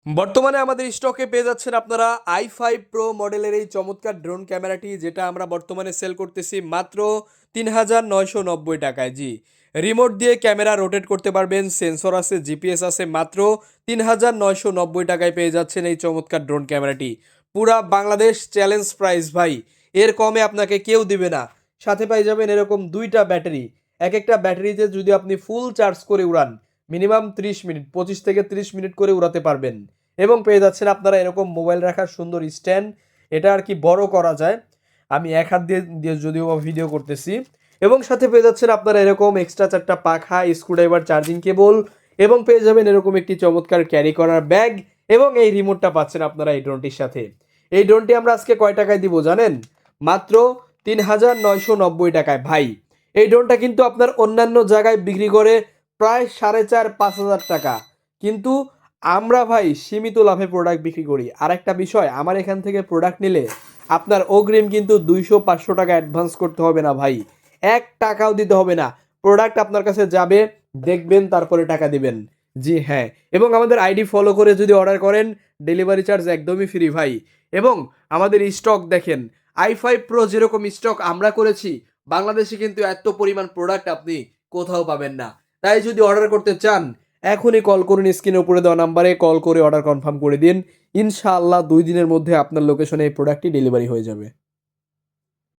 বর্তমানে আমাদের স্টকে পেয়ে যাচ্ছেন আপনারা i5 প্রো মডেলের এই চমৎকার ড্রোন ক্যামেরাটি, যেটা আমরা বর্তমানে সেল করতেছি মাত্র ৩,৯৯০ টাকায়। জি, রিমোট দিয়ে ক্যামেরা রোটেট করতে পারবেন, সেন্সর আছে, জিপিএস আছে। মাত্র ৩,৯৯০ টাকায় পেয়ে যাচ্ছেন এই চমৎকার ড্রোন ক্যামেরাটি। পুরা বাংলাদেশ চ্যালেঞ্জ প্রাইস ভাই, এর কমে আপনাকে কেউ দিবে না। সাথে পেয়ে যাবেন এরকম দুইটা ব্যাটারি। এক একটা ব্যাটারিতে যদি আপনি ফুল চার্জ করে উড়ান, মিনিমাম 30 মিনিট, 25 থেকে 30 মিনিট করে উড়াতে পারবেন। এবং পেয়ে যাচ্ছেন আপনারা এরকম মোবাইল রাখার সুন্দর স্ট্যান্ড, এটা আর কি বড় করা যায়। আমি এক হাত দিয়ে দিয়ে যদিও বা ভিডিও করতেছি। এবং সাথে পেয়ে যাচ্ছেন আপনারা এরকম এক্সট্রা 4টা পাখা, স্ক্রুড্রাইভার, চার্জিং কেবল, এবং পেয়ে যাবেন এরকম একটি চমৎকার ক্যারি করার ব্যাগ, এবং এই রিমোটটা পাচ্ছেন আপনারা এই ড্রোনটির সাথে। এই ড্রোনটি আমরা আজকে কয় টাকায় দিব জানেন? মাত্র ৩,৯৯০ টাকায় ভাই। এই ড্রোনটা কিন্তু আপনার অন্যান্য জায়গায় বিক্রি করে প্রায় 4,500-5,000 টাকা, কিন্তু আমরা ভাই সীমিত লাভে প্রোডাক্ট বিক্রি করি। আর একটা বিষয়, আমার এখান থেকে প্রোডাক্ট নিলে আপনার অগ্রিম কিন্তু 200-500 টাকা অ্যাডভান্স করতে হবে না ভাই, 1 টাকাও দিতে হবে না। প্রোডাক্ট আপনার কাছে যাবে, দেখবেন, তারপরে টাকা দিবেন। জি হ্যাঁ, এবং আমাদের আইডি ফলো করে যদি অর্ডার করেন, ডেলিভারি চার্জ একদমই ফ্রি ভাই। এবং আমাদের স্টক দেখেন, i5 প্রো যেরকম স্টক আমরা করেছি, বাংলাদেশে কিন্তু এত পরিমাণ প্রোডাক্ট আপনি কোথাও পাবেন না। তাই যদি অর্ডার করতে চান, এখনই কল করুন, স্ক্রিনের উপরে দেওয়া নাম্বারে কল করে অর্ডার কনফার্ম করে দিন। ইনশাআল্লাহ 2 দিনের মধ্যে আপনার লোকেশনে এই প্রোডাক্টটি ডেলিভারি হয়ে যাবে।